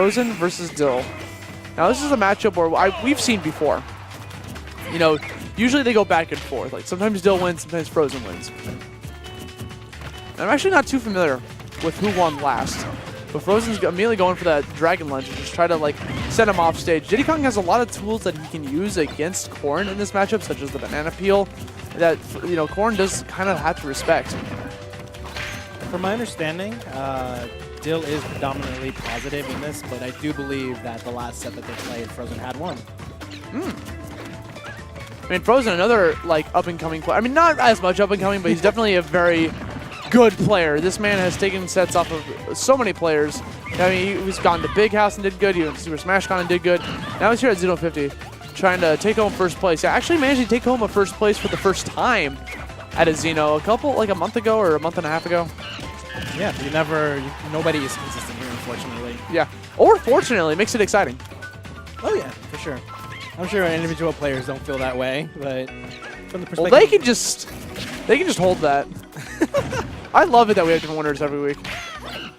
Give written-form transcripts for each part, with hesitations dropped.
Frozen versus Dill. Now this is a matchup where we've seen before. You know, usually they go back and forth. Like sometimes Dill wins, sometimes Frozen wins. And I'm actually not too familiar with who won last. But Frozen's immediately going for that Dragon Lunge and just try to like set him off stage. Diddy Kong has a lot of tools that he can use against Corn in this matchup, such as the banana peel, that, you know, Corn does kind of have to respect. From my understanding, Dill is predominantly positive in this, but I do believe that the last set that they played, Frozen had won. I mean, Frozen, another like up-and-coming player. I mean, not as much up-and-coming, but he's definitely a very good player. This man has taken sets off of so many players. I mean, he's gone to Big House and did good. He went to Super Smash Con and did good. Now he's here at XenoFifty, trying to take home first place. He actually managed to take home a first place for the first time at a Xeno like a month ago or a month and a half ago. Yeah, nobody is consistent here, unfortunately. Yeah, or fortunately, makes it exciting. Oh yeah, for sure. I'm sure individual players don't feel that way, but from the perspective, well, they can just hold that. I love it that we have different winners every week.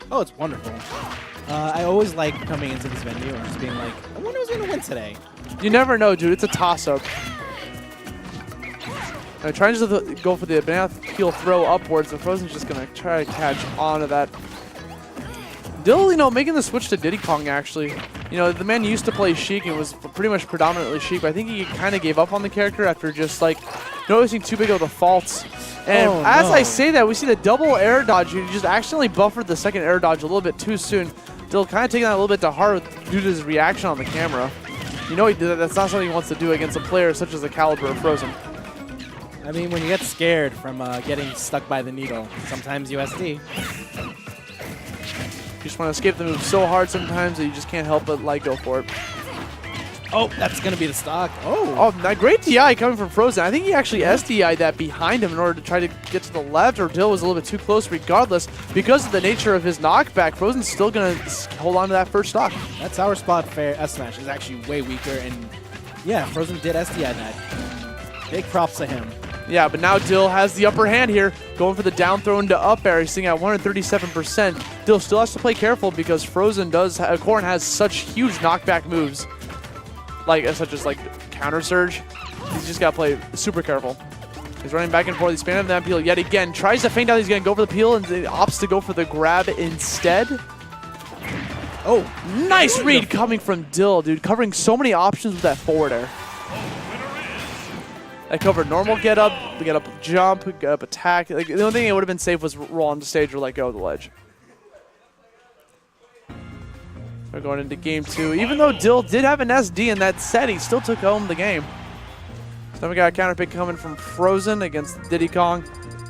Oh, it's wonderful. I always like coming into this venue and just being like, I wonder who's gonna win today. You never know, dude. It's a toss-up. Trying to go for the banana peel throw upwards, and Frozen's just gonna try to catch onto that. Dill, you know, making the switch to Diddy Kong, actually. You know, the man used to play Sheik and was pretty much predominantly Sheik, but I think he kind of gave up on the character after just, like, noticing too big of the faults. And as I say that, we see the double air dodge. He just accidentally buffered the second air dodge a little bit too soon. Dill kind of taking that a little bit to heart due to his reaction on the camera. You know, that's not something he wants to do against a player such as the caliber of Frozen. I mean, when you get scared from getting stuck by the needle, sometimes USD. You just want to escape the move so hard sometimes that you just can't help but like go for it. Oh, that's going to be the stock. Oh, great DI coming from Frozen. I think he actually SDI'd that behind him in order to try to get to the left, or Dill was a little bit too close regardless. Because of the nature of his knockback, Frozen's still going to hold on to that first stock. That sour spot fair S-Smash is actually way weaker, and yeah, Frozen did SDI that. Big props to him. Yeah, but now Dill has the upper hand here, going for the down throw into up air. He's sitting at 137%. Dill still has to play careful because Frozen Corn has such huge knockback moves, such as counter surge. He's just got to play super careful. He's running back and forth. He's spamming that peel yet again. Tries to feint out. He's going to go for the peel and opts to go for the grab instead. Oh, nice read coming from Dill, dude. Covering so many options with that forward air. I covered normal get up jump, get up attack. Like, the only thing that would have been safe was roll on the stage or let go of the ledge. We're going into game 2. Even though Dill did have an SD in that set, he still took home the game. So then we got a counter pick coming from Frozen against Diddy Kong.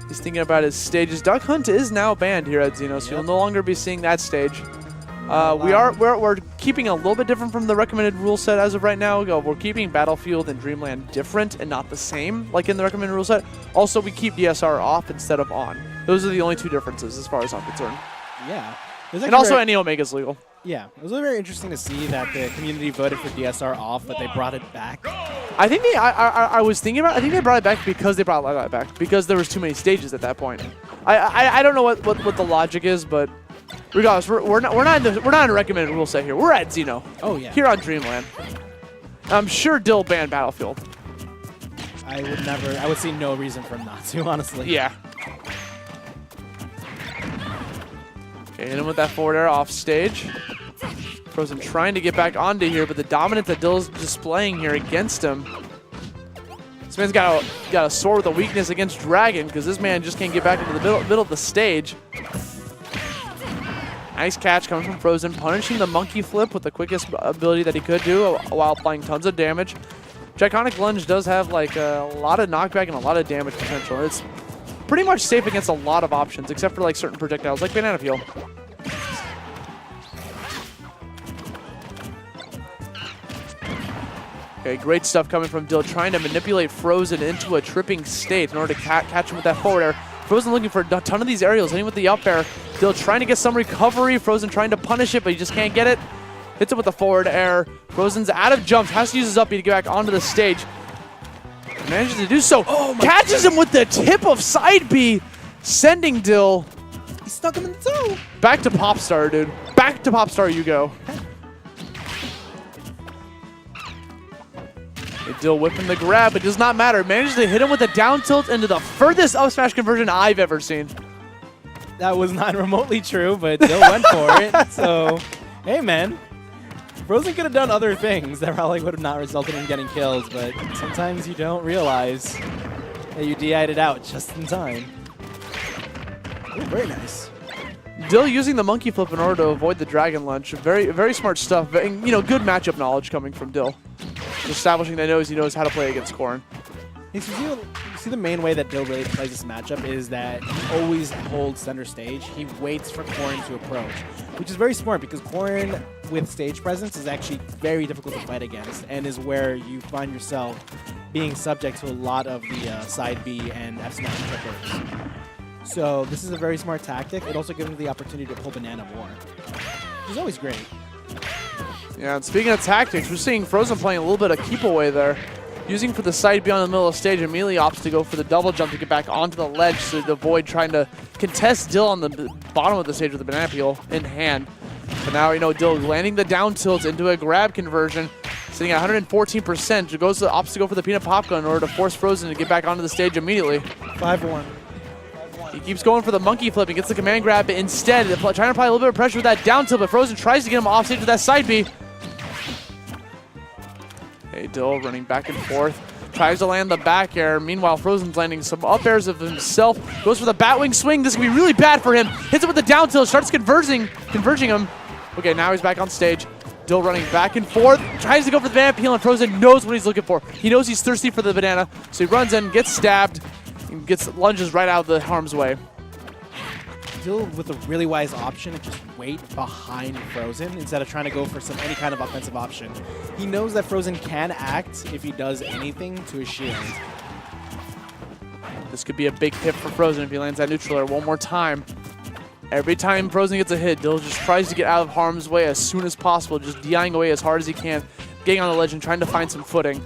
He's thinking about his stages. Duck Hunt is now banned here at Xeno, so you'll no longer be seeing that stage. We're keeping a little bit different from the recommended rule set as of right now. We're keeping Battlefield and Dreamland different and not the same like in the recommended rule set. Also, we keep DSR off instead of on. Those are the only two differences as far as I'm concerned. Yeah. And also any Omega's legal. Yeah. It was very interesting to see that the community voted for DSR off, but they brought it back. I think I was thinking about, I think they brought it back because they brought it back because there was too many stages at that point. I don't know what the logic is, but regardless, we're not in a recommended rule set here. We're at Xeno. Oh yeah. Here on Dreamland. I'm sure Dill banned Battlefield. I would see no reason for him not to, honestly. Yeah. Okay, hit him with that forward air off stage. Frozen trying to get back onto here, but the dominance that Dill's displaying here against him. This man's got a sword with a weakness against Dragon because this man just can't get back into the middle of the stage. Nice catch coming from Frozen, punishing the monkey flip with the quickest ability that he could do while applying tons of damage. Draconic Lunge does have a lot of knockback and a lot of damage potential. It's pretty much safe against a lot of options, except for certain projectiles like Banana Peel. Okay, great stuff coming from Dill, trying to manipulate Frozen into a tripping state in order to catch him with that forward air. Frozen looking for a ton of these aerials, hitting with the up air. Dill trying to get some recovery. Frozen trying to punish it, but he just can't get it. Hits it with the forward air. Frozen's out of jumps, has to use his up B to get back onto the stage. Manages to do so. Oh, catches him with the tip of side B, sending Dill. He stuck him in the toe. Back to Popstar, dude. Back to Popstar you go. Dill whipping the grab, but does not matter. Manages to hit him with a down tilt into the furthest up smash conversion I've ever seen. That was not remotely true, but Dill went for it. So, hey, man. Frozen could have done other things that probably would have not resulted in getting kills, but sometimes you don't realize that you DI'd it out just in time. Ooh, very nice. Dill using the monkey flip in order to avoid the dragon lunge. Very, very smart stuff. And, you know, good matchup knowledge coming from Dill. Establishing that he knows how to play against Corrin. You see the main way that Dill really plays this matchup is that he always holds center stage. He waits for Corrin to approach, which is very smart because Corrin with stage presence is actually very difficult to fight against and is where you find yourself being subject to a lot of the side B and F smash trippers. So this is a very smart tactic. It also gives him the opportunity to pull banana more, which is always great. Yeah, and speaking of tactics, we're seeing Frozen playing a little bit of keep away there. Using for the side B on the middle of the stage, immediately opts to go for the double jump to get back onto the ledge to avoid trying to contest Dill on the bottom of the stage with the banana peel in hand. But now, you know, Dill landing the down tilt into a grab conversion, sitting at 114%. It goes to opts to go for the peanut popcorn in order to force Frozen to get back onto the stage immediately. 5-1. He keeps going for the monkey flip and gets the command grab, but instead, trying to apply a little bit of pressure with that down tilt, but Frozen tries to get him off stage with that side B. Okay, Dill running back and forth. Tries to land the back air. Meanwhile, Frozen's landing some up airs of himself. Goes for the batwing swing. This can be really bad for him. Hits him with the down tilt. Starts converging him. Okay, now he's back on stage. Dill running back and forth. Tries to go for the banana peel, and Frozen knows what he's looking for. He knows he's thirsty for the banana. So he runs in, gets stabbed, and lunges right out of the harm's way. Dill with a really wise option and just wait behind Frozen instead of trying to go for any kind of offensive option. He knows that Frozen can act if he does anything to his shield. This could be a big hit for Frozen if he lands that neutral air one more time. Every time Frozen gets a hit, Dill just tries to get out of harm's way as soon as possible, just DIing away as hard as he can, getting on the ledge and trying to find some footing.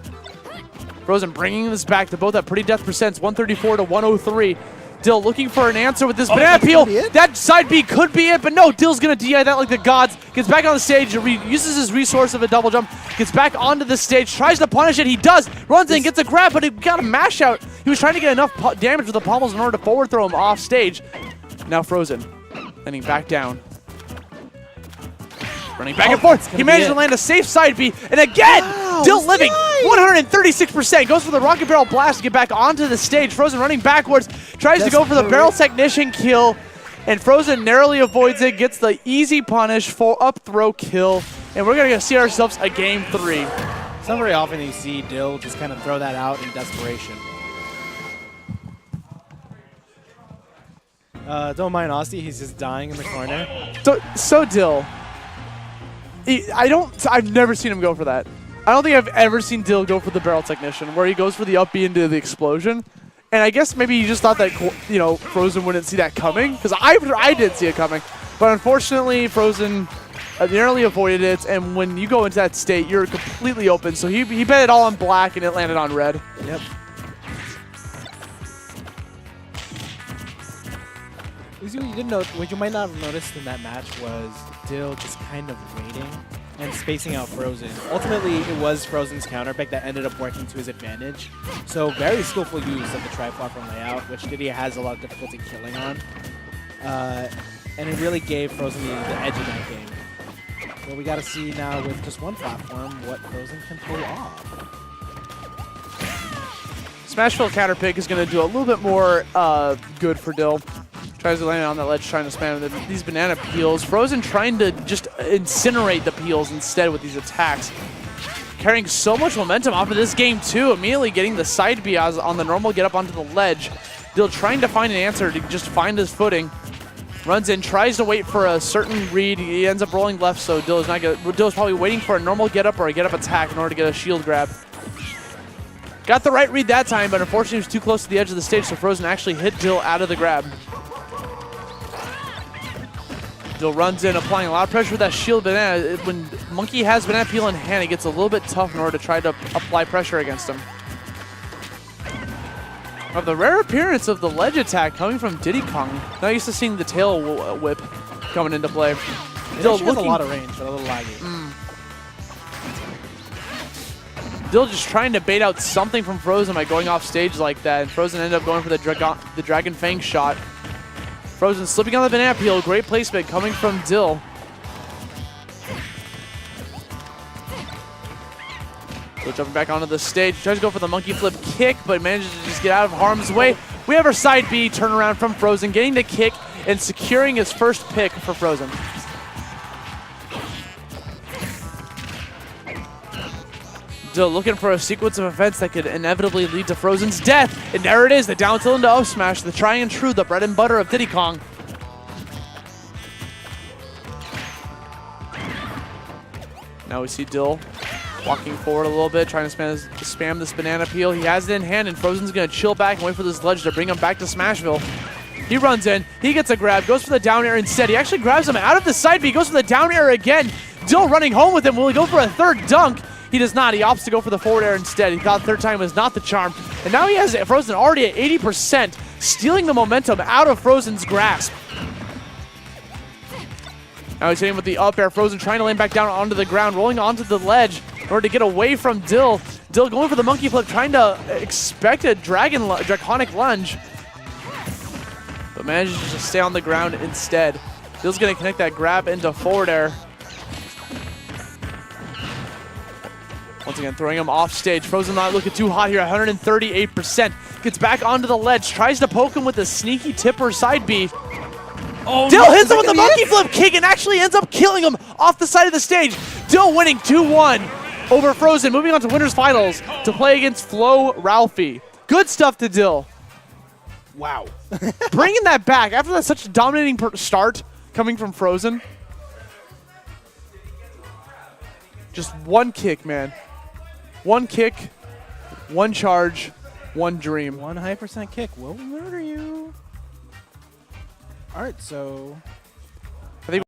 Frozen bringing this back to both at pretty death percents, 134 to 103. Dill looking for an answer with this banana peel. That side B could be it, but no, Dill's going to DI that like the gods. Gets back on the stage, uses his resource of a double jump, gets back onto the stage, tries to punish it. He does, runs in, gets a grab, but he got a mash out. He was trying to get enough damage with the pommels in order to forward throw him off stage. Now Frozen, landing back down. Running back and forth. He managed to land a safe side B. And again, Dill living 136%. Goes for the rocket barrel blast to get back onto the stage. Frozen running backwards. Tries to go for the barrel technician kill. And Frozen narrowly avoids it. Gets the easy punish for up throw kill. And we're going to see ourselves a game 3. It's not very often you see Dill just kind of throw that out in desperation. Don't mind Austin. He's just dying in the corner. So Dill. I've never seen him go for that. I don't think I've ever seen Dill go for the barrel technician, where he goes for the up B into the explosion. And I guess maybe he just thought that, you know, Frozen wouldn't see that coming, because I did see it coming. But unfortunately, Frozen narrowly avoided it, and when you go into that state, you're completely open. So he bet it all on black, and it landed on red. Yep. What you might not have noticed in that match was Dill just kind of waiting and spacing out Frozen. Ultimately, it was Frozen's counter pick that ended up working to his advantage. So very skillful use of the tri-platform layout, which Diddy has a lot of difficulty killing on. And it really gave Frozen the edge in that game. But we got to see now with just one platform what Frozen can pull off. Smashville counter pick is going to do a little bit more good for Dill. Tries to land on that ledge, trying to spam these banana peels. Frozen trying to just incinerate the peels instead with these attacks. Carrying so much momentum off of this game too, immediately getting the side B on the normal get up onto the ledge. Dill trying to find an answer to just find his footing. Runs in, tries to wait for a certain read. He ends up rolling left, so Dill's probably waiting for a normal get up or a get up attack in order to get a shield grab. Got the right read that time, but unfortunately he was too close to the edge of the stage, so Frozen actually hit Dill out of the grab. Dill runs in, applying a lot of pressure with that shield banana. When Monkey has banana peel in hand, it gets a little bit tough in order to try to apply pressure against him. Of the rare appearance of the ledge attack coming from Diddy Kong. Not used to seeing the tail whip coming into play. Dill has a lot of range, but a little laggy. Dill just trying to bait out something from Frozen by going off stage like that, and Frozen ended up going for the Dragon Fang shot. Frozen slipping on the banana peel. Great placement coming from Dill. Dill jumping back onto the stage. Tries to go for the monkey flip kick, but manages to just get out of harm's way. We have our side B turnaround from Frozen, getting the kick and securing his first pick for Frozen. Dill looking for a sequence of events that could inevitably lead to Frozen's death. And there it is, the down tilt into up smash, the try and true, the bread and butter of Diddy Kong. Now we see Dill walking forward a little bit, trying to spam this banana peel. He has it in hand, and Frozen's going to chill back and wait for this ledge to bring him back to Smashville. He runs in, he gets a grab, goes for the down air instead. He actually grabs him out of the side B, goes for the down air again. Dill running home with him. Will he go for a third dunk? He does not. He opts to go for the forward air instead. He thought third time was not the charm. And now he has Frozen already at 80%, stealing the momentum out of Frozen's grasp. Now he's hitting with the up air. Frozen trying to land back down onto the ground, rolling onto the ledge in order to get away from Dill. Dill going for the monkey flip, trying to expect a draconic lunge, but manages to stay on the ground instead. Dill's going to connect that grab into forward air. Once again, throwing him off stage. Frozen not looking too hot here, 138%. Gets back onto the ledge, tries to poke him with a sneaky tipper side B. Oh, Dill hits him with the monkey flip kick and actually ends up killing him off the side of the stage. Dill winning 2-1 over Frozen, moving on to winners finals to play against Flo Ralphie. Good stuff to Dill. Wow. Bringing that back after that such a dominating start coming from Frozen. Just one kick, man. One kick, one charge, one dream. 100% kick will murder you. All right, so